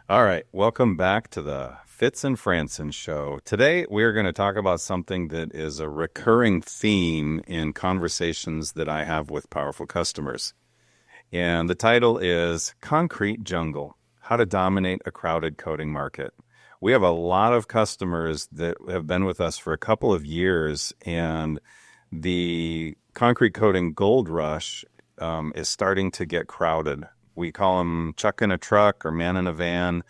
All right, welcome back to the Fitz and Franson Show. Today, we're going to talk about something that is a recurring theme in conversations that I have with powerful customers. And the title is Concrete Jungle, How to Dominate a Crowded Coating Market. We have a lot of customers that have been with us for a couple of years, and the concrete coating gold rush is starting to get crowded. We call them chuck in a truck or man in a van.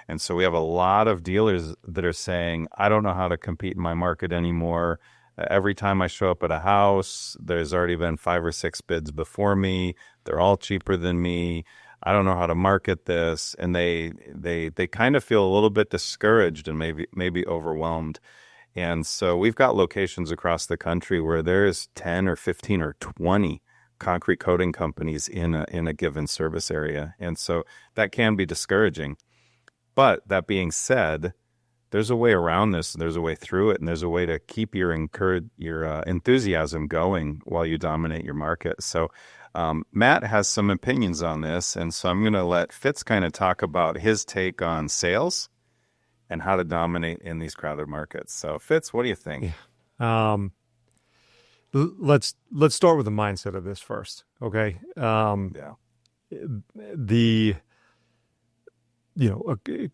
And so we have a lot of dealers that are saying, I don't know how to compete in my market anymore. Every time I show up at a house, there's already been 5 or 6 bids before me. They're all cheaper than me. I don't know how to market this. And they kind of feel a little bit discouraged and maybe overwhelmed. And so we've got locations across the country where there's 10 or 15 or 20 concrete coating companies in a given service area. And so that can be discouraging. But that being said, there's a way around this, and there's a way through it, and there's a way to keep your enthusiasm going while you dominate your market. So Matt has some opinions on this, and so I'm going to let Fitz kind of talk about his take on sales and how to dominate in these crowded markets. So Fitz, what do you think? Yeah. Let's start with the mindset of this first, okay? A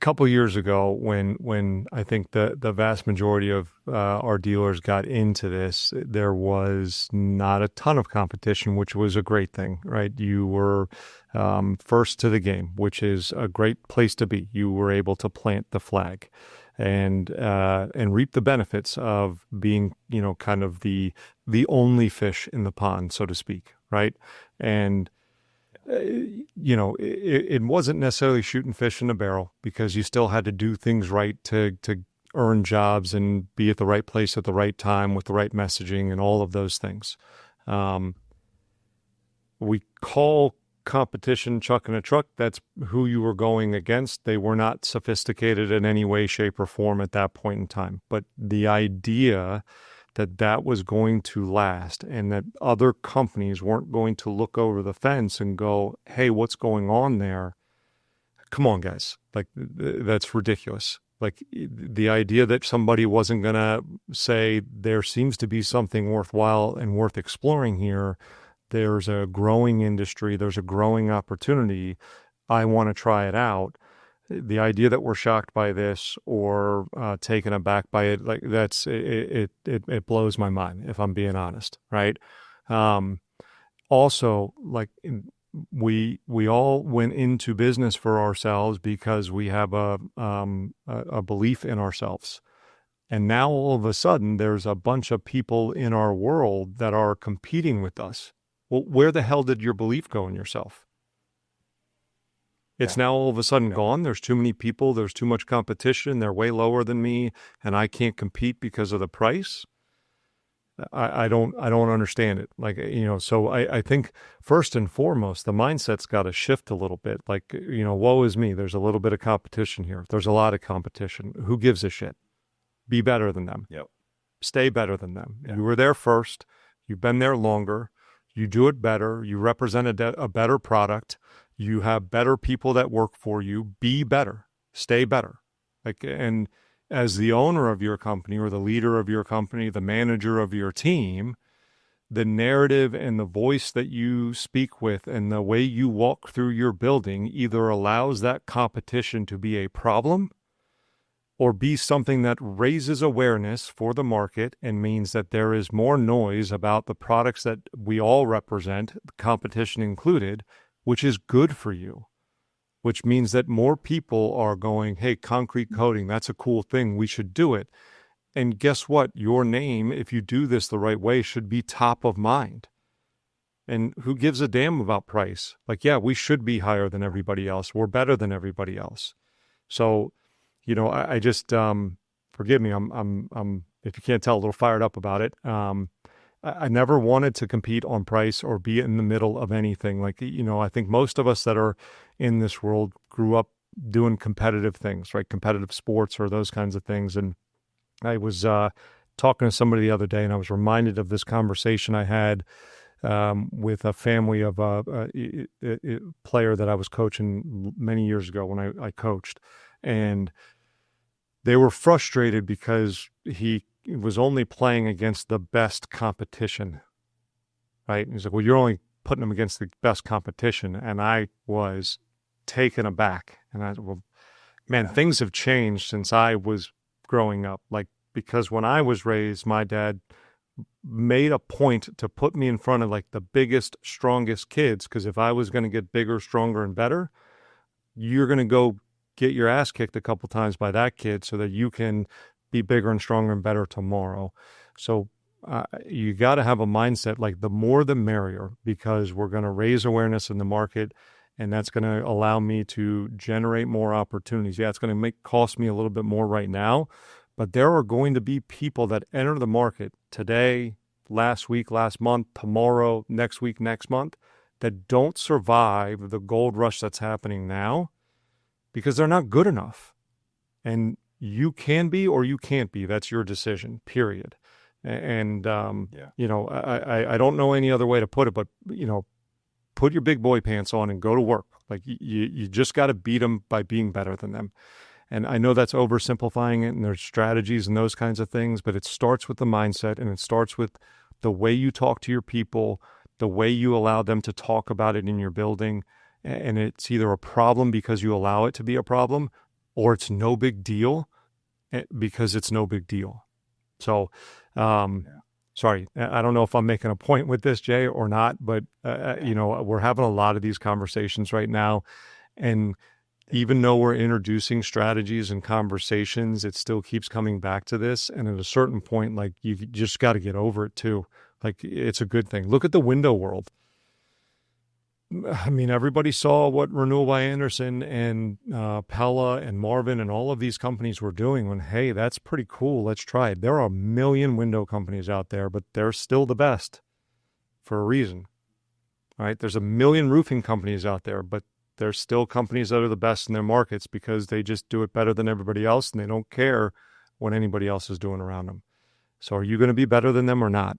couple years ago, when I think the vast majority of our dealers got into this, there was not a ton of competition, which was a great thing, right? You were first to the game, which is a great place to be. You were able to plant the flag and reap the benefits of being, kind of the only fish in the pond, so to speak, right? And it wasn't necessarily shooting fish in a barrel, because you still had to do things right to earn jobs and be at the right place at the right time with the right messaging and all of those things. We call competition chuck in a truck. That's who you were going against. They were not sophisticated in any way, shape, or form at that point in time. But the idea that was going to last and that other companies weren't going to look over the fence and go, hey, what's going on there? Come on, guys. Like, that's ridiculous. Like, the idea that somebody wasn't going to say there seems to be something worthwhile and worth exploring here. There's a growing industry. There's a growing opportunity. I want to try it out. The idea that we're shocked by this or taken aback by it, like it blows my mind, if I'm being honest, right? Also, like, we all went into business for ourselves because we have a belief in ourselves. And now all of a sudden, there's a bunch of people in our world that are competing with us. Well, where the hell did your belief go in yourself? It's now all of a sudden gone. There's too many people. There's too much competition. They're way lower than me, and I can't compete because of the price. I don't understand it. Like, so I think first and foremost, the mindset's got to shift a little bit. Like, woe is me. There's a little bit of competition here. There's a lot of competition. Who gives a shit? Be better than them. Yep. Stay better than them. Yeah. You were there first. You've been there longer. You do it better. You represent a better product. You have better people that work for you. Be better. Stay better. Like, and as the owner of your company or the leader of your company, the manager of your team, the narrative and the voice that you speak with and the way you walk through your building either allows that competition to be a problem or be something that raises awareness for the market and means that there is more noise about the products that we all represent, competition included, which is good for you, which means that more people are going, hey, concrete coating, that's a cool thing. We should do it. And guess what? Your name, if you do this the right way, should be top of mind. And who gives a damn about price? Like, yeah, we should be higher than everybody else. We're better than everybody else. So, I just, forgive me, I'm, if you can't tell, a little fired up about it. I never wanted to compete on price or be in the middle of anything. Like, I think most of us that are in this world grew up doing competitive things, right? Competitive sports or those kinds of things. And I was talking to somebody the other day, and I was reminded of this conversation I had with a family of a player that I was coaching many years ago when I coached. And they were frustrated because he was only playing against the best competition, right? And he's like, well, you're only putting him against the best competition. And I was taken aback. And I said, well, man, things have changed since I was growing up. Like, because when I was raised, my dad made a point to put me in front of like the biggest, strongest kids. Because if I was going to get bigger, stronger, and better, you're going to go get your ass kicked a couple times by that kid so that you can be bigger and stronger and better tomorrow. So you got to have a mindset like the more the merrier, because we're going to raise awareness in the market, and that's going to allow me to generate more opportunities. Yeah, it's going to cost me a little bit more right now, but there are going to be people that enter the market today, last week, last month, tomorrow, next week, next month, that don't survive the gold rush that's happening now because they're not good enough. And you can be or you can't be. That's your decision, period. And, you know, I don't know any other way to put it, but, you know, put your big boy pants on and go to work. Like you just got to beat them by being better than them. And I know that's oversimplifying it, and there's strategies and those kinds of things, but it starts with the mindset, and it starts with the way you talk to your people, the way you allow them to talk about it in your building. And it's either a problem because you allow it to be a problem, or it's no big deal because it's no big deal. So, sorry, I don't know if I'm making a point with this, Jay, or not, but, you know, we're having a lot of these conversations right now. And even though we're introducing strategies and conversations, it still keeps coming back to this. And at a certain point, like, you just got to get over it too. Like, it's a good thing. Look at the window world. I mean, everybody saw what Renewal by Andersen and Pella and Marvin and all of these companies were doing when, hey, that's pretty cool. Let's try it. There are a million window companies out there, but they're still the best for a reason, right? There's a million roofing companies out there, but there's still companies that are the best in their markets because they just do it better than everybody else, and they don't care what anybody else is doing around them. So are you going to be better than them or not?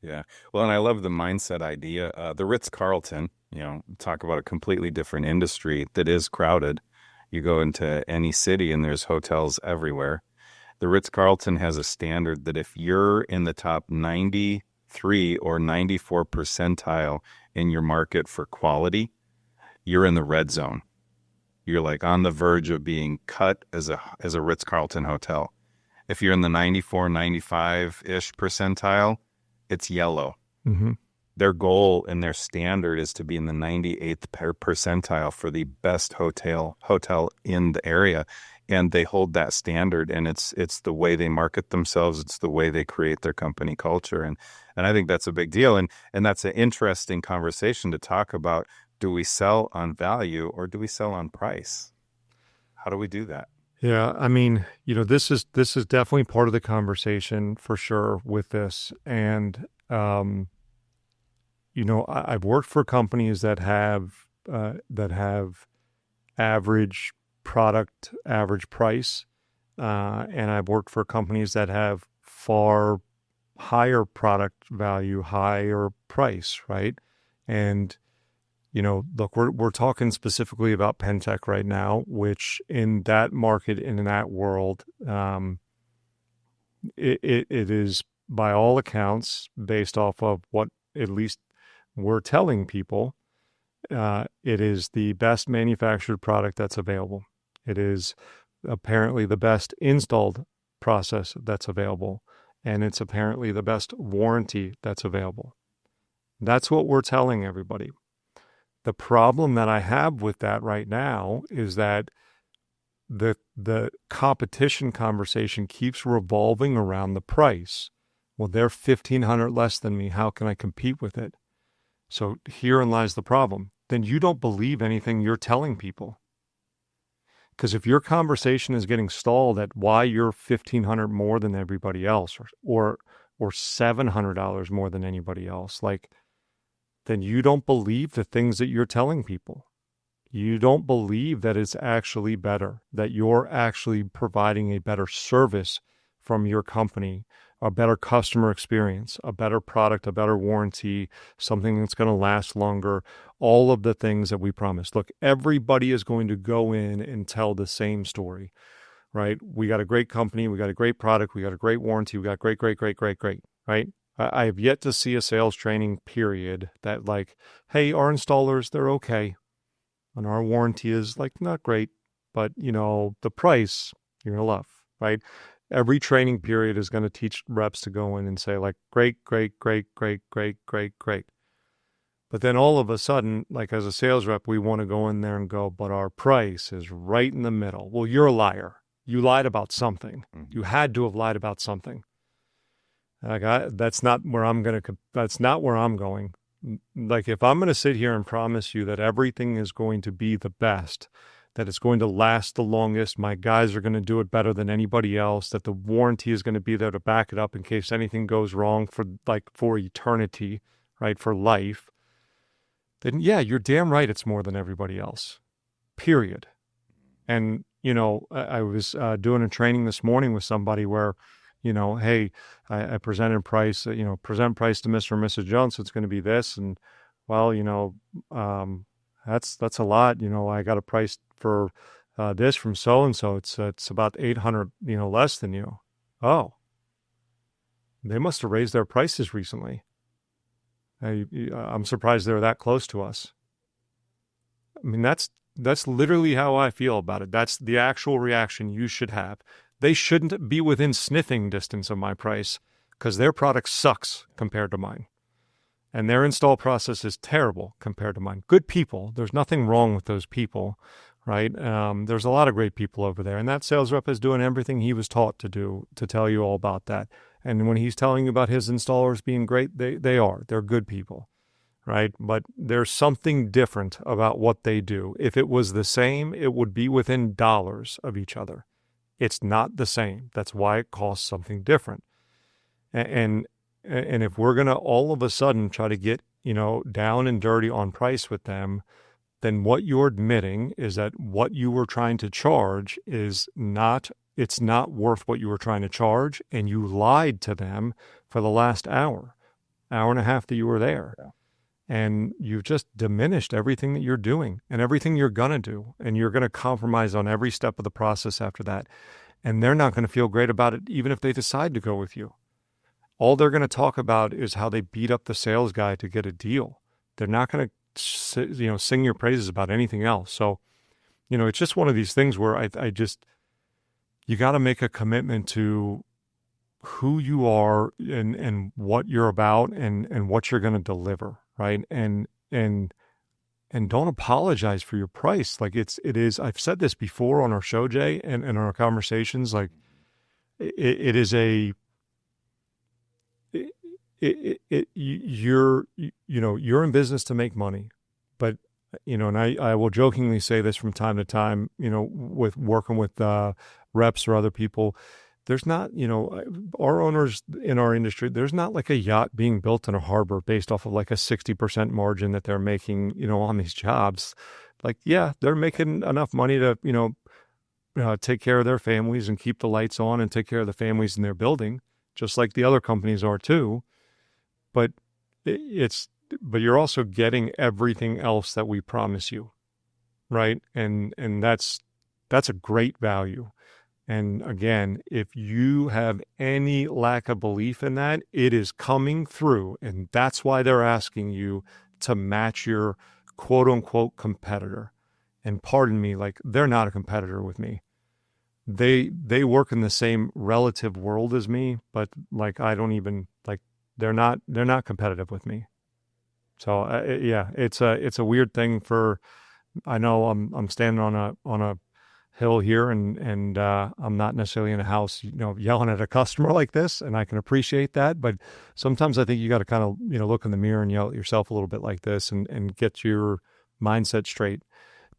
Yeah. Well, and I love the mindset idea. The Ritz-Carlton, you know, talk about a completely different industry that is crowded. You go into any city and there's hotels everywhere. The Ritz-Carlton has a standard that if you're in the top 93 or 94 percentile in your market for quality, you're in the red zone. You're like on the verge of being cut as a Ritz-Carlton hotel. If you're in the 94, 95-ish percentile, it's yellow. Mm-hmm. Their goal and their standard is to be in the 98th percentile for the best hotel in the area. And they hold that standard, and it's the way they market themselves. It's the way they create their company culture. And I think that's a big deal. And that's an interesting conversation to talk about. Do we sell on value or do we sell on price? How do we do that? Yeah, I mean, you know, this is definitely part of the conversation for sure with this. And, you know, I've worked for companies that have average product, average price. And I've worked for companies that have far higher product value, higher price, right? And, you know, look, we're talking specifically about Pentec right now, which in that market, in that world, it is by all accounts, based off of what at least we're telling people, it is the best manufactured product that's available. It is apparently the best installed process that's available, and it's apparently the best warranty that's available. That's what we're telling everybody. The problem that I have with that right now is that the competition conversation keeps revolving around the price. Well, they're $1,500 less than me. How can I compete with it? So herein lies the problem. Then you don't believe anything you're telling people. Because if your conversation is getting stalled at why you're $1,500 more than everybody else, or $700 more than anybody else, like, then you don't believe the things that you're telling people. You don't believe that it's actually better, that you're actually providing a better service from your company a better customer experience, a better product, a better warranty, something that's going to last longer, all of the things that we promised. Look, everybody is going to go in and tell the same story, right? We got a great company, we got a great product, we got a great warranty, we got great, right? I have yet to see a sales training period that like, hey, our installers, they're okay. And our warranty is like not great, but the price you're going to love, right? Every training period is going to teach reps to go in and say like, great. But then all of a sudden, like as a sales rep, we want to go in there and go, but our price is right in the middle. Well, you're a liar. You lied about something. You had to have lied about something. Like that's not where I'm going. Like if I'm going to sit here and promise you that everything is going to be the best, that it's going to last the longest, my guys are going to do it better than anybody else, that the warranty is going to be there to back it up in case anything goes wrong for eternity, right, for life, then yeah, you're damn right it's more than everybody else, period. And, I was doing a training this morning with somebody where, hey, I presented price, present price to Mr. and Mrs. Jones, so it's going to be this. And, well, that's a lot. I got a price for this from so-and-so. It's about 800, less than you. Oh, they must have raised their prices recently. I'm surprised they're that close to us. I mean, that's literally how I feel about it. That's the actual reaction you should have. They shouldn't be within sniffing distance of my price because their product sucks compared to mine. And their install process is terrible compared to mine. Good people. There's nothing wrong with those people, right? There's a lot of great people over there. And that sales rep is doing everything he was taught to do to tell you all about that. And when he's telling you about his installers being great, they are. They're good people, right? But there's something different about what they do. If it was the same, it would be within dollars of each other. It's not the same. That's why it costs something different. And if we're going to all of a sudden try to get, down and dirty on price with them, then what you're admitting is that what you were trying to charge it's not worth what you were trying to charge. And you lied to them for the last hour and a half that you were there. Yeah. And you've just diminished everything that you're doing and everything you're going to do. And you're going to compromise on every step of the process after that. And they're not going to feel great about it, even if they decide to go with you. All they're going to talk about is how they beat up the sales guy to get a deal. They're not going to, sing your praises about anything else. So, it's just one of these things where you got to make a commitment to who you are and what you're about and what you're going to deliver, right? And don't apologize for your price. Like it is, I've said this before on our show, Jay, and in our conversations, like it is you're in business to make money, but and I will jokingly say this from time to time, with working with reps or other people, there's not, our owners in our industry, there's not like a yacht being built in a harbor based off of like a 60% margin that they're making, on these jobs. Like, yeah, they're making enough money to, take care of their families and keep the lights on and take care of the families in their building, just like the other companies are too. But you're also getting everything else that we promise you, right? And that's a great value. And again, if you have any lack of belief in that, it is coming through. And that's why they're asking you to match your quote unquote competitor. And pardon me, like they're not a competitor with me. They work in the same relative world as me, but like I don't even like they're not competitive with me. So yeah, it's a weird thing for. I know I'm standing on a hill here, and I'm not necessarily in a house, yelling at a customer like this, and I can appreciate that. But sometimes I think you got to kind of look in the mirror and yell at yourself a little bit like this, and get your mindset straight.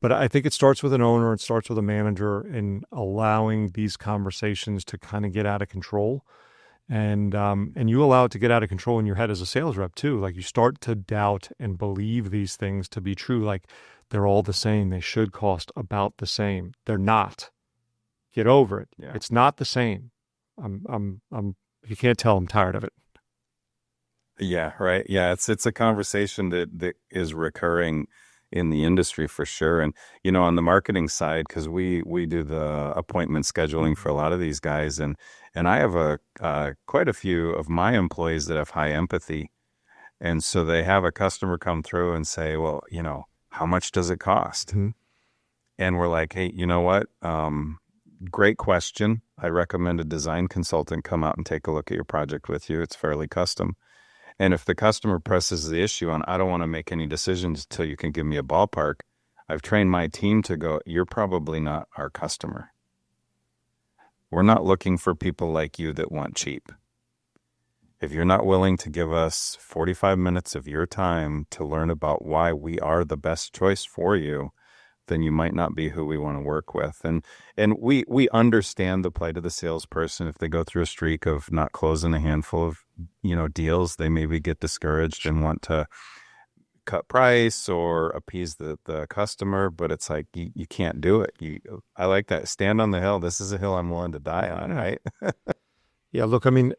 But I think it starts with an owner, it starts with a manager, and allowing these conversations to kind of get out of control. And you allow it to get out of control in your head as a sales rep too. Like you start to doubt and believe these things to be true. Like they're all the same. They should cost about the same. They're not. Get over it. Yeah. It's not the same. I'm You can't tell I'm tired of it. Yeah, right. Yeah, it's a conversation that is recurring in the industry for sure. And on the marketing side, because we do the appointment scheduling for a lot of these guys, and I have quite a few of my employees that have high empathy, and so they have a customer come through and say, well, how much does it cost? Mm-hmm. And we're like, hey, you know what? Great question. I recommend a design consultant come out and take a look at your project with you. It's fairly custom. And if the customer presses the issue on, I don't want to make any decisions until you can give me a ballpark, I've trained my team to go, you're probably not our customer. We're not looking for people like you that want cheap. If you're not willing to give us 45 minutes of your time to learn about why we are the best choice for you, then you might not be who we want to work with. And we understand the plight of the salesperson. If they go through a streak of not closing a handful of deals, they maybe get discouraged and want to cut price or appease the customer. But it's like you can't do it. I like that. Stand on the hill. This is a hill I'm willing to die on, right? Yeah. Look, I mean,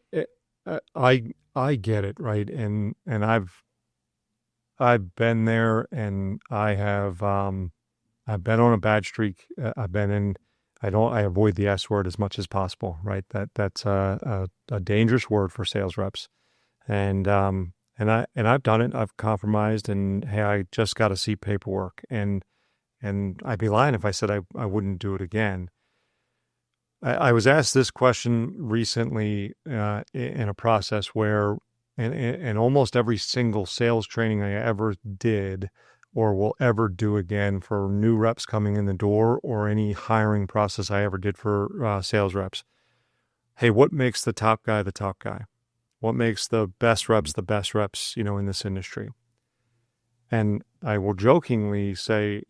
I get it, right? And I've been there, and I've been on a bad streak. I've been in. I avoid the S word as much as possible, right? That's a dangerous word for sales reps, and I've done it. I've compromised, and hey, I just got to see paperwork, and I'd be lying if I said I wouldn't do it again. I was asked this question recently in a process where, in almost every single sales training I ever did, or will ever do again for new reps coming in the door, or any hiring process I ever did for sales reps. Hey, what makes the top guy the top guy? What makes the best reps the best reps, in this industry? And I will jokingly say,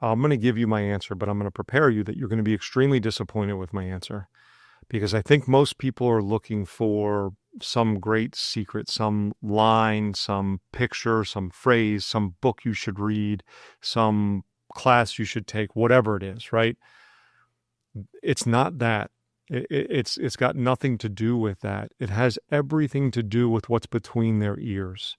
I'm going to give you my answer, but I'm going to prepare you that you're going to be extremely disappointed with my answer, because I think most people are looking for some great secret, some line, some picture, some phrase, some book you should read, some class you should take, whatever it is, right? It's not that. It's got nothing to do with that. It has everything to do with what's between their ears.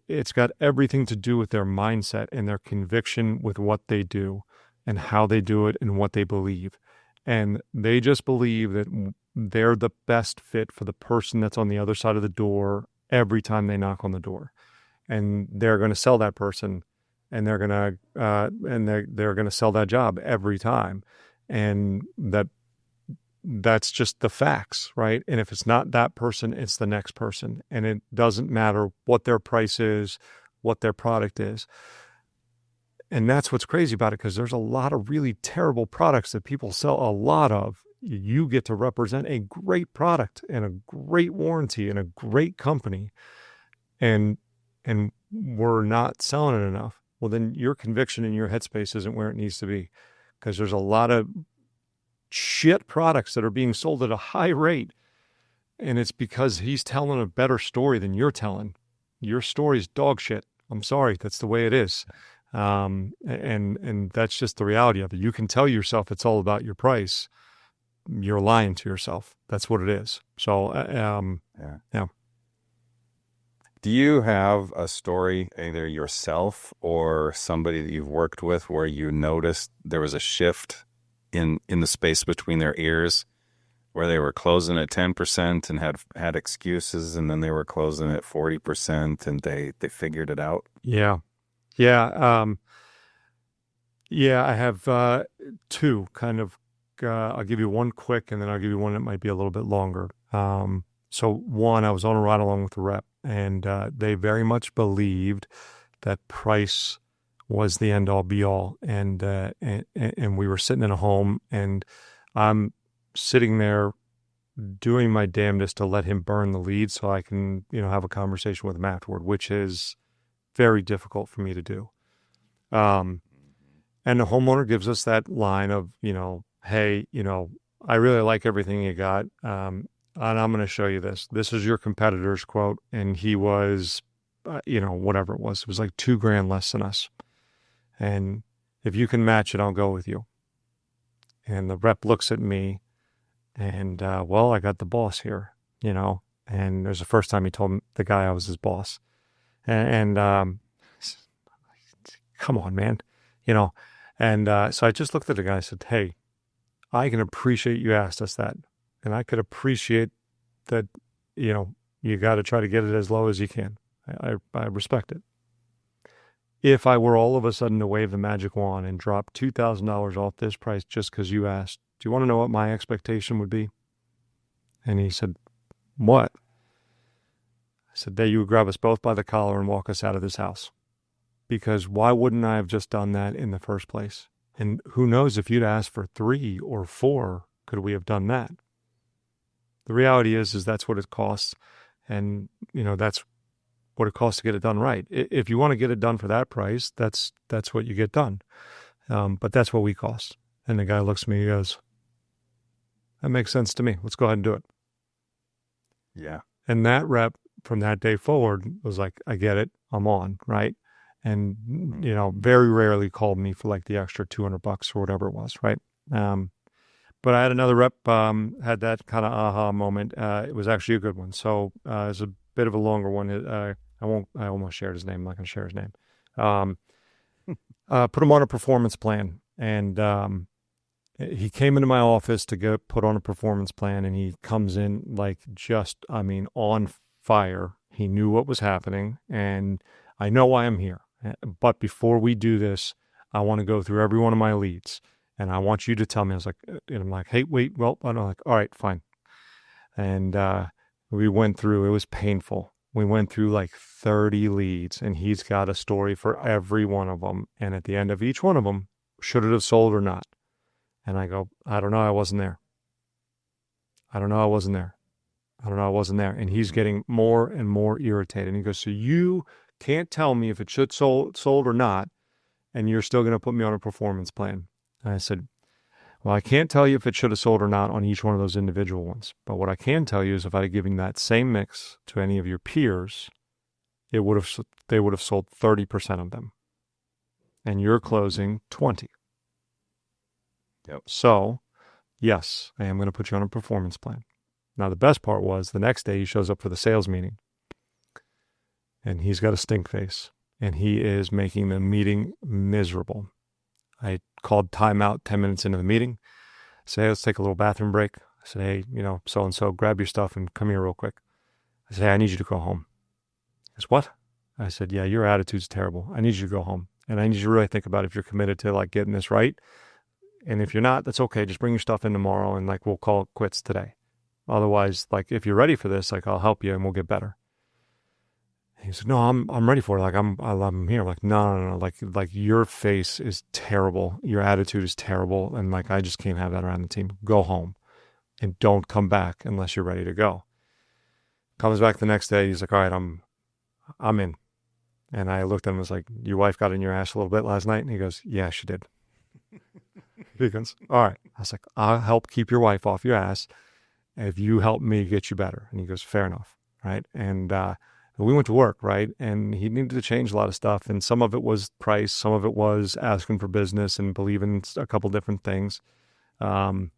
It's got everything to do with their mindset and their conviction with what they do and how they do it and what they believe. And they just believe that they're the best fit for the person that's on the other side of the door every time they knock on the door. And they're going to sell that person, and they're going to sell that job every time. And that's just the facts, right? And if it's not that person, it's the next person. And it doesn't matter what their price is, what their product is. And that's what's crazy about it, because there's a lot of really terrible products that people sell a lot of. You get to represent a great product and a great warranty and a great company, and we're not selling it enough. Well, then your conviction in your headspace isn't where it needs to be, because there's a lot of shit products that are being sold at a high rate, and it's because he's telling a better story than you're telling. Your story's dog shit. I'm sorry, that's the way it is. And that's just the reality of it. You can tell yourself it's all about your price. You're lying to yourself. That's what it is. So, yeah. Do you have a story, either yourself or somebody that you've worked with, where you noticed there was a shift in the space between their ears, where they were closing at 10% and had excuses, and then they were closing at 40% and they figured it out? Yeah. Yeah. I have two kind of. I'll give you one quick, and then I'll give you one that might be a little bit longer. So one, I was on a ride along with the rep, and they very much believed that price was the end all be all. And we were sitting in a home, and I'm sitting there doing my damnedest to let him burn the lead so I can, have a conversation with him afterward, which is very difficult for me to do. And the homeowner gives us that line of, hey, I really like everything you got. And I'm going to show you this. This is your competitor's quote. And he was, whatever it was like $2,000 less than us. And if you can match it, I'll go with you. And the rep looks at me and, I got the boss here. and it was the first time he told the guy I was his boss. And come on, man, And so I just looked at the guy and said, hey, I can appreciate you asked us that. And I could appreciate that, you got to try to get it as low as you can. I respect it. If I were all of a sudden to wave the magic wand and drop $2,000 off this price just because you asked, do you want to know what my expectation would be? And he said, what? I said, that you would grab us both by the collar and walk us out of this house. Because why wouldn't I have just done that in the first place? And who knows, if you'd asked for 3 or 4, could we have done that? The reality is that's what it costs. And, that's what it costs to get it done right. If you want to get it done for that price, that's what you get done. But that's what we cost. And the guy looks at me, he goes, that makes sense to me. Let's go ahead and do it. Yeah. And that rep from that day forward was like, I get it. I'm on, right? And, very rarely called me for like the extra $200 or whatever it was, right? But I had another rep, had that kind of aha moment. It was actually a good one. So it's a bit of a longer one. I almost shared his name. I'm not going to share his name. Put him on a performance plan. And he came into my office to go put on a performance plan, and he comes in like on fire. He knew what was happening, and I know why I'm here. But before we do this, I want to go through every one of my leads, and I want you to tell me. I was like, and I'm like, hey, wait, well, I'm like, all right, fine. And we went through, it was painful. We went through like 30 leads, and he's got a story for every one of them. And at the end of each one of them, should it have sold or not? And I go, I don't know, I wasn't there. I don't know, I wasn't there. I don't know, I wasn't there. And he's getting more and more irritated. And he goes, so you can't tell me if it should sold or not, and you're still going to put me on a performance plan. And I said, well, I can't tell you if it should have sold or not on each one of those individual ones. But what I can tell you is if I had given that same mix to any of your peers, they would have sold 30% of them. And you're closing 20. Yep. So, yes, I am going to put you on a performance plan. Now, the best part was the next day he shows up for the sales meeting. And he's got a stink face. And he is making the meeting miserable. I called timeout 10 minutes into the meeting. I said, hey, let's take a little bathroom break. I said, hey, so-and-so, grab your stuff and come here real quick. I said, hey, I need you to go home. He goes, what? I said, yeah, your attitude's terrible. I need you to go home. And I need you to really think about if you're committed to like getting this right. And if you're not, that's okay. Just bring your stuff in tomorrow and like we'll call it quits today. Otherwise, like if you're ready for this, like I'll help you and we'll get better. He said, no, I'm ready for it. Like I'm here. Like, no. Like your face is terrible. Your attitude is terrible. And like, I just can't have that around the team. Go home and don't come back unless you're ready to go. Comes back the next day. He's like, all right, I'm in. And I looked at him and was like, your wife got in your ass a little bit last night? And he goes, yeah, she did. He goes, all right. I was like, I'll help keep your wife off your ass if you help me get you better. And he goes, fair enough. Right. And, we went to work, right? And he needed to change a lot of stuff. And some of it was price. Some of it was asking for business and believing a couple different things. And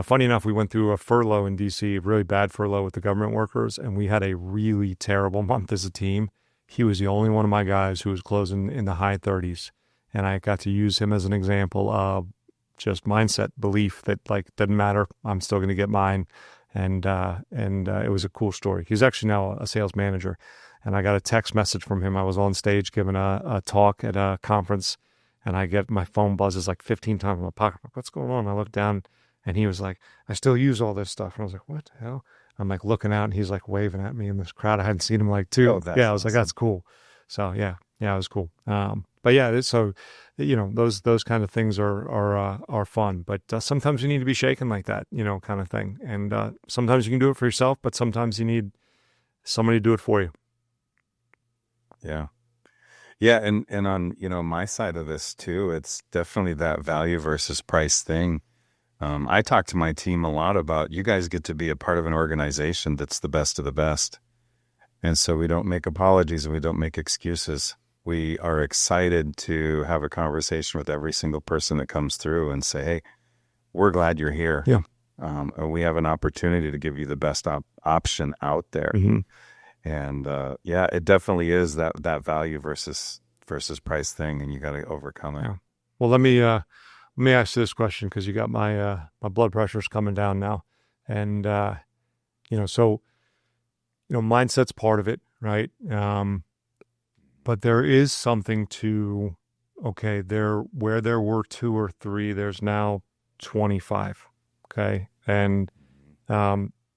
funny enough, we went through a furlough in D.C., a really bad furlough with the government workers. And we had a really terrible month as a team. He was the only one of my guys who was closing in the high 30s. And I got to use him as an example of just mindset, belief that like, doesn't matter. I'm still going to get mine. And it was a cool story. He's actually now a sales manager. And I got a text message from him. I was on stage giving a talk at a conference, and I get my phone buzzes like 15 times in my pocket. I'm like, what's going on? I look down, and he was like, I still use all this stuff. And I was like, what the hell? I'm like looking out, and he's like waving at me in this crowd. I hadn't seen him like two. Yeah, I was like, that's cool. So yeah, it was cool. But yeah, so those kind of things are fun. But sometimes you need to be shaken like that, kind of thing. And sometimes you can do it for yourself, but sometimes you need somebody to do it for you. Yeah. Yeah, and on my side of this too, it's definitely that value versus price thing. I talk to my team a lot about you guys get to be a part of an organization that's the best of the best. And so we don't make apologies and we don't make excuses. We are excited to have a conversation with every single person that comes through and say, hey, we're glad you're here. Yeah. We have an opportunity to give you the best option out there. Mm-hmm. And it definitely is that value versus price thing, and you got to overcome it. Yeah. Well, let me ask you this question, because you got my blood pressure's coming down now, and so mindset's part of it, right? But there is something to, okay, where there were 2 or 3, there's now 25. Okay, and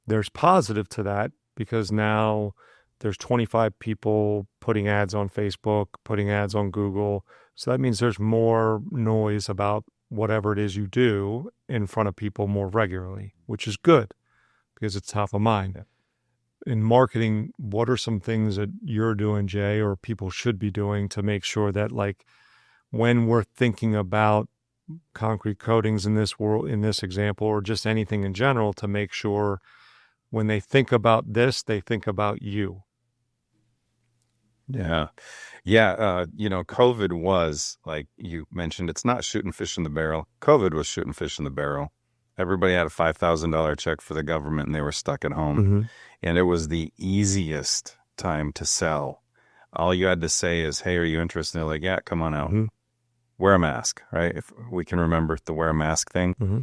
there's positive to that, because now there's 25 people putting ads on Facebook, putting ads on Google. So that means there's more noise about whatever it is you do in front of people more regularly, which is good because it's top of mind. Yeah. In marketing, what are some things that you're doing, Jay, or people should be doing to make sure that, like, when we're thinking about concrete coatings in this world, in this example, or just anything in general, to make sure when they think about this, they think about you? Yeah. COVID was, like you mentioned, it's not shooting fish in the barrel. COVID was shooting fish in the barrel. Everybody had a $5,000 check for the government and they were stuck at home. Mm-hmm. And it was the easiest time to sell. All you had to say is, hey, are you interested? And they're like, yeah, come on out. Mm-hmm. Wear a mask, right? If we can remember the wear a mask thing. Mm-hmm.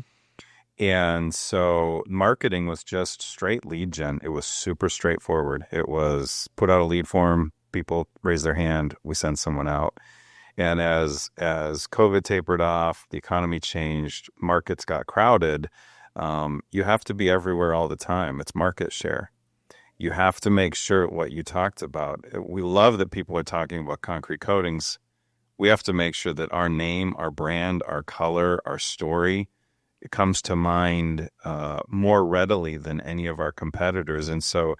And so marketing was just straight lead gen. It was super straightforward. It was put out a lead form. People raise their hand. We send someone out. And as COVID tapered off, the economy changed, markets got crowded. You have to be everywhere all the time. It's market share. You have to make sure what you talked about. We love that people are talking about concrete coatings. We have to make sure that our name, our brand, our color, our story, it comes to mind more readily than any of our competitors. And so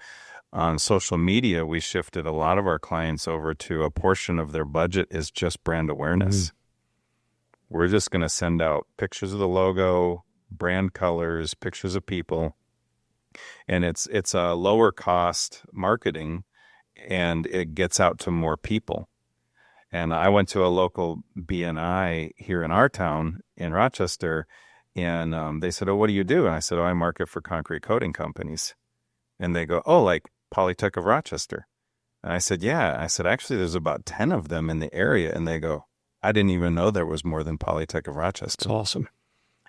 on social media, we shifted a lot of our clients over to a portion of their budget is just brand awareness. Mm-hmm. We're just going to send out pictures of the logo, brand colors, pictures of people. And it's a lower cost marketing, and it gets out to more people. And I went to a local BNI here in our town in Rochester, and they said, oh, what do you do? And I said, oh, I market for concrete coating companies. And they go, oh, like Polytech of Rochester. And I said, yeah. I said, actually, there's about 10 of them in the area. And they go, I didn't even know there was more than Polytech of Rochester. That's awesome.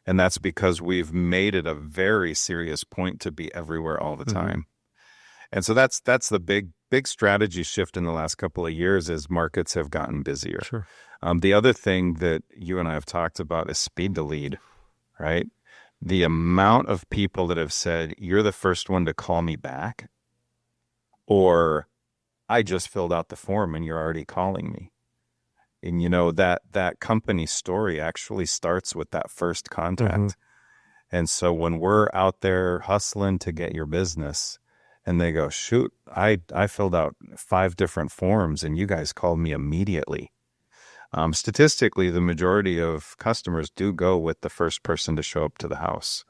And that's because we've made it a very serious point to be everywhere all the time. Mm-hmm. And so that's the big strategy shift in the last couple of years is markets have gotten busier. Sure. The other thing that you and I have talked about is speed to lead, right? The amount of people that have said, you're the first one to call me back, or I just filled out the form and you're already calling me. And that company story actually starts with that first contact. Mm-hmm. And so when we're out there hustling to get your business and they go, shoot, I filled out 5 different forms and you guys called me immediately. Statistically, the majority of customers do go with the first person to show up to the house.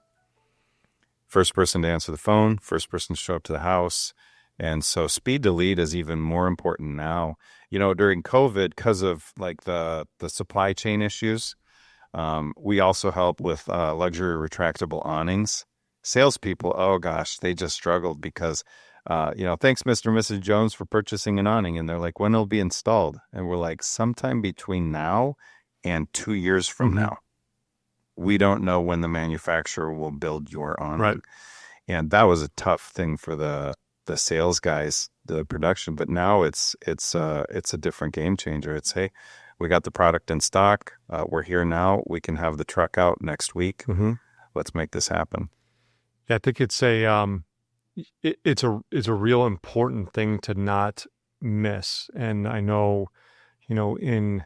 First person to answer the phone, first person to show up to the house. And so speed to lead is even more important now. During COVID, because of like the supply chain issues, we also help with luxury retractable awnings. Salespeople, oh gosh, they just struggled because, thanks, Mr. and Mrs. Jones, for purchasing an awning. And they're like, when it'll be installed? And we're like, sometime between now and 2 years from now. We don't know when the manufacturer will build your awning. Right. And that was a tough thing for the sales guys, the production. But now it's a different game changer. It's, hey, we got the product in stock. We're here now. We can have the truck out next week. Mm-hmm. Let's make this happen. Yeah, I think it's a real important thing to not miss. And I know, in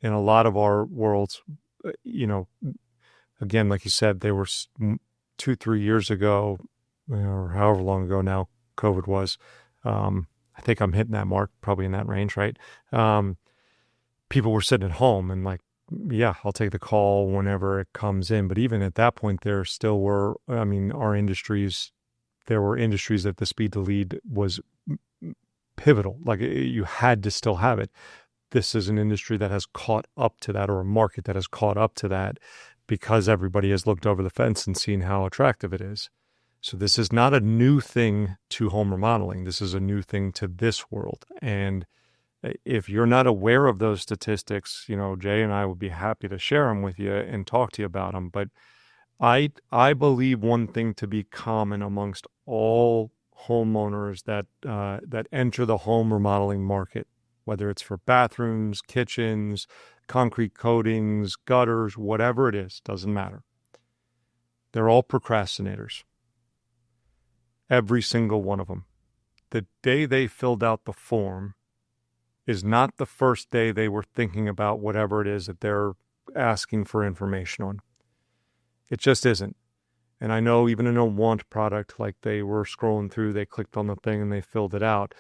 a lot of our worlds, again, like you said, they were 2-3 years ago, or however long ago now COVID was. I think I'm hitting that mark, probably in that range, right? People were sitting at home and like, yeah, I'll take the call whenever it comes in. But even at that point, there still were, our industries, there were industries that the speed to lead was pivotal. Like you had to still have it. This is an industry that has caught up to that, or a market that has caught up to that. because everybody has looked over the fence and seen how attractive it is. So this is not a new thing to home remodeling. This is a new thing to this world. And if you're not aware of those statistics, Jay and I would be happy to share them with you and talk to you about them. But I believe one thing to be common amongst all homeowners that enter the home remodeling market, whether it's for bathrooms, kitchens, concrete coatings, gutters, whatever it is, doesn't matter. They're all procrastinators. Every single one of them. The day they filled out the form is not the first day they were thinking about whatever it is that they're asking for information on. It just isn't. And I know even in a want product, like they were scrolling through, they clicked on the thing and they filled it out.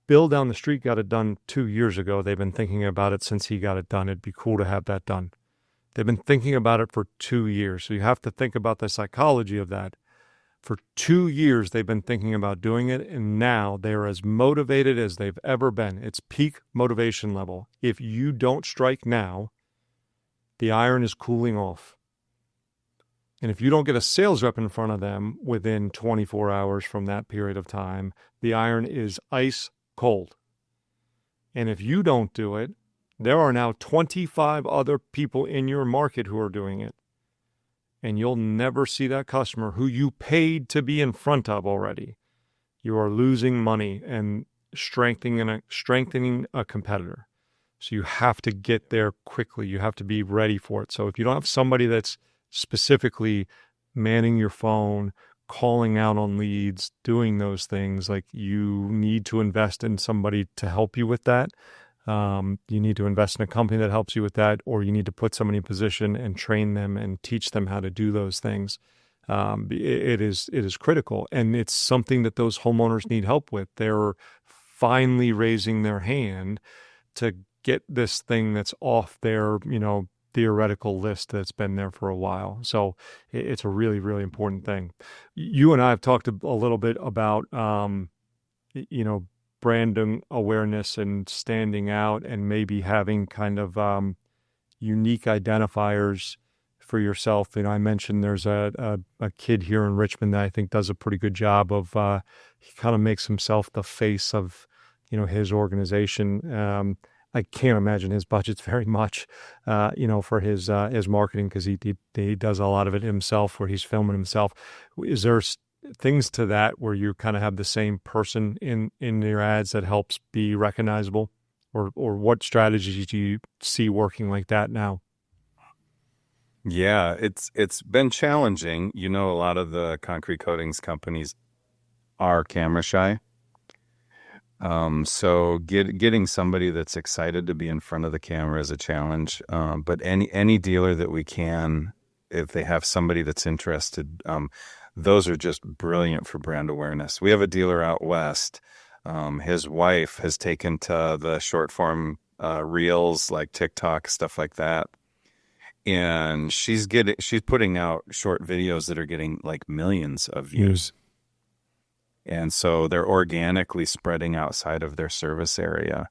Bill down the street got it done 2 years ago. They've been thinking about it since he got it done. It'd be cool to have that done. They've been thinking about it for 2 years. So you have to think about the psychology of that. For 2 years, they've been thinking about doing it, and now they're as motivated as they've ever been. It's peak motivation level. If you don't strike now, the iron is cooling off. And if you don't get a sales rep in front of them within 24 hours from that period of time, the iron is ice cold. And if you don't do it, there are now 25 other people in your market who are doing it. And you'll never see that customer who you paid to be in front of already. You are losing money and strengthening a competitor. So you have to get there quickly. You have to be ready for it. So if you don't have somebody that's specifically manning your phone, calling out on leads, doing those things, like you need to invest in somebody to help you with that. You need to invest in a company that helps you with that, or you need to put somebody in position and train them and teach them how to do those things. It is critical, and it's something that those homeowners need help with. They're finally raising their hand to get this thing that's off their, theoretical list that's been there for a while. So it's a really, really important thing. You and I have talked a little bit about, branding awareness and standing out and maybe having kind of unique identifiers for yourself. I mentioned there's a kid here in Richmond that I think does a pretty good job of, he kind of makes himself the face of, his organization. I can't imagine his budget's very much, for his marketing, because he does a lot of it himself, where he's filming himself. Is there things to that where you kind of have the same person in your ads that helps be recognizable, or what strategies do you see working like that now? Yeah, it's been challenging. A lot of the concrete coatings companies are camera shy. So getting somebody that's excited to be in front of the camera is a challenge. But any dealer that we can, if they have somebody that's interested, those are just brilliant for brand awareness. We have a dealer out west. His wife has taken to the short form reels, like TikTok, stuff like that. And she's putting out short videos that are getting like millions of views. And so they're organically spreading outside of their service area.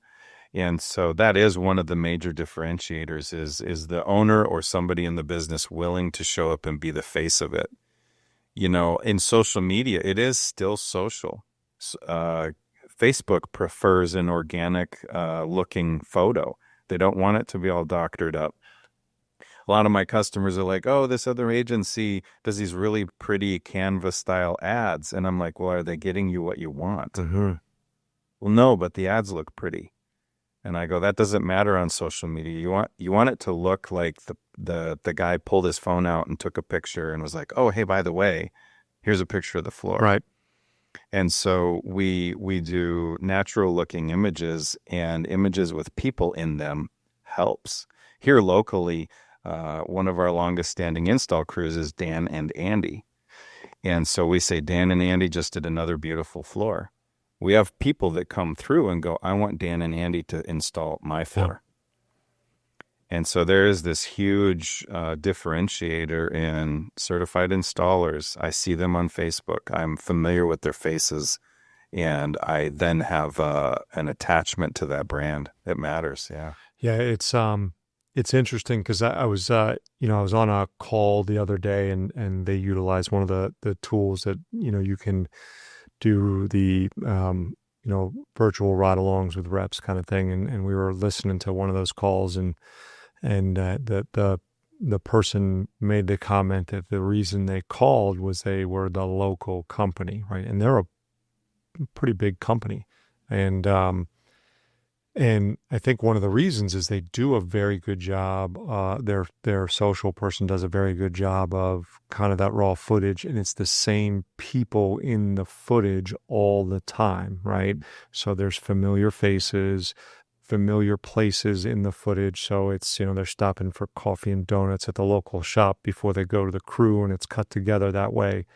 And so that is one of the major differentiators is the owner or somebody in the business willing to show up and be the face of it. In social media, it is still social. Facebook prefers an organic looking photo. They don't want it to be all doctored up. A lot of my customers are like, oh, this other agency does these really pretty Canva style ads. And I'm like, well, are they getting you what you want? Mm-hmm. Well, no, but the ads look pretty. And I go, that doesn't matter on social media. You want it to look like the guy pulled his phone out and took a picture and was like, oh, hey, by the way, here's a picture of the floor. Right. And so we do natural looking images, and images with people in them helps. Here locally, one of our longest standing install crews is Dan and Andy. And so we say, Dan and Andy just did another beautiful floor. We have people that come through and go, I want Dan and Andy to install my floor. Yeah. And so there is this huge differentiator in certified installers. I see them on Facebook. I'm familiar with their faces. And I then have an attachment to that brand. It matters. Yeah. Yeah. It's, it's interesting because I was, I was on a call the other day, and they utilize one of the tools that, you can do the, virtual ride-alongs with reps kind of thing. And we were listening to one of those calls, and the person made the comment that the reason they called was they were the local company, right? And they're a pretty big company. And I think one of the reasons is they do a very good job. Their social person does a very good job of kind of that raw footage, and it's the same people in the footage all the time, right? So there's familiar faces, familiar places in the footage. So it's, they're stopping for coffee and donuts at the local shop before they go to the crew, and it's cut together that way.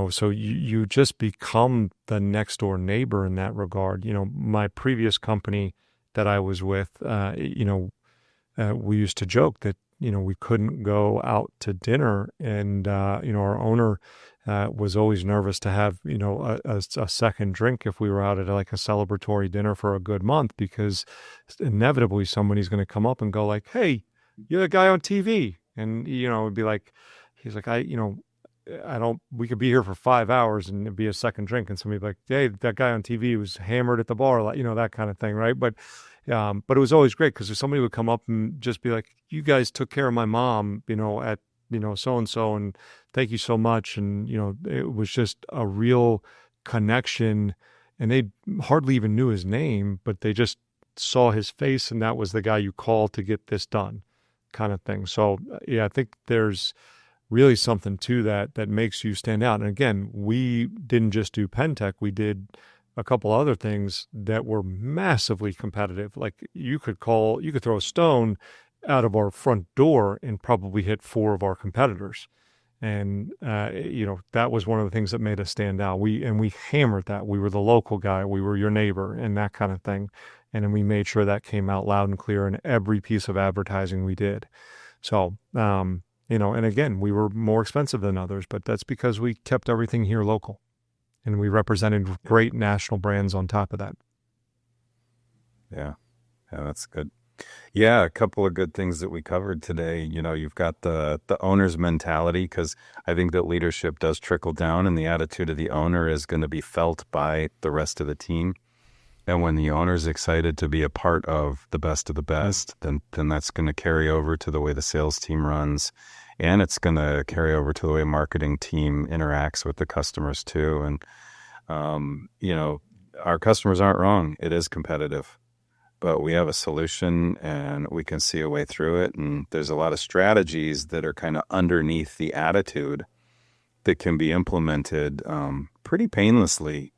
So you just become the next door neighbor in that regard. My previous company that I was with, we used to joke that, we couldn't go out to dinner, and, our owner was always nervous to have, a second drink if we were out at like a celebratory dinner for a good month, because inevitably somebody's going to come up and go like, "Hey, you're the guy on TV." And, it'd be like, he's like, we could be here for 5 hours and it'd be a second drink, and somebody'd be like, "Hey, that guy on TV was hammered at the bar," like, that kind of thing. Right. But it was always great because somebody would come up and just be like, "You guys took care of my mom, at, so-and-so, and thank you so much." And, it was just a real connection, and they hardly even knew his name, but they just saw his face, and that was the guy you called to get this done, kind of thing. So yeah, I think there's really something to that makes you stand out. And again, we didn't just do Pentech, we did a couple other things that were massively competitive. Like you could throw a stone out of our front door and probably hit 4 of our competitors. And, that was one of the things that made us stand out. We hammered that. We were the local guy. We were your neighbor and that kind of thing. And then we made sure that came out loud and clear in every piece of advertising we did. So, and again, we were more expensive than others, but that's because we kept everything here local, and we represented great national brands on top of that. Yeah, that's good. Yeah, a couple of good things that we covered today. You've got the owner's mentality, because I think that leadership does trickle down, and the attitude of the owner is going to be felt by the rest of the team. And when the owner is excited to be a part of the best, then that's going to carry over to the way the sales team runs, and it's going to carry over to the way marketing team interacts with the customers too. And our customers aren't wrong. It is competitive, but we have a solution, and we can see a way through it. And there's a lot of strategies that are kind of underneath the attitude that can be implemented pretty painlessly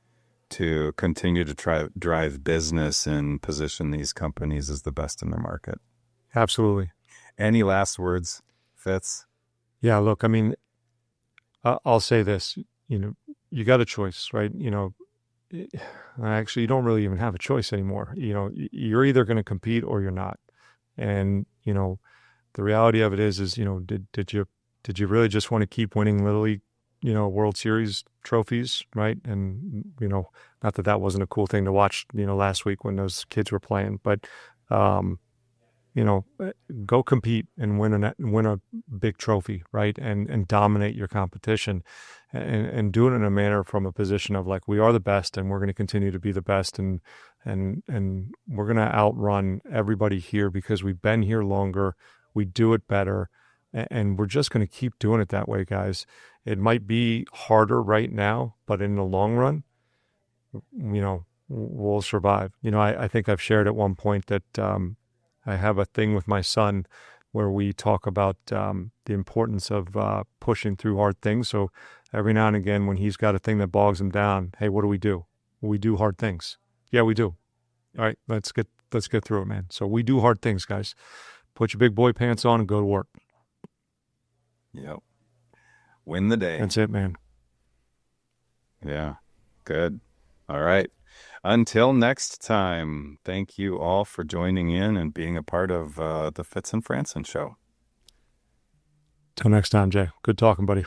to continue to drive business and position these companies as the best in their market. Absolutely. Any last words, Fitz? Yeah, look, I mean, I'll say this, you got a choice, right? Actually, you don't really even have a choice anymore. You're either going to compete or you're not. And, the reality of it is, did you really just want to keep winning Little League, World Series trophies, right? And, not that wasn't a cool thing to watch, last week when those kids were playing, but, go compete and win a big trophy, right? And dominate your competition, and do it in a manner from a position of like, we are the best, and we're going to continue to be the best. And we're going to outrun everybody here because we've been here longer. We do it better. And we're just going to keep doing it that way, guys. It might be harder right now, but in the long run, we'll survive. I think I've shared at one point that I have a thing with my son where we talk about the importance of pushing through hard things. So every now and again, when he's got a thing that bogs him down, hey, what do? We do hard things. Yeah, we do. All right, let's get through it, man. So we do hard things, guys. Put your big boy pants on and go to work. Yep. Win the day. That's it, man. Yeah. Good. All right. Until next time, thank you all for joining in and being a part of the Fitz and Franson Show. Till next time, Jay. Good talking, buddy.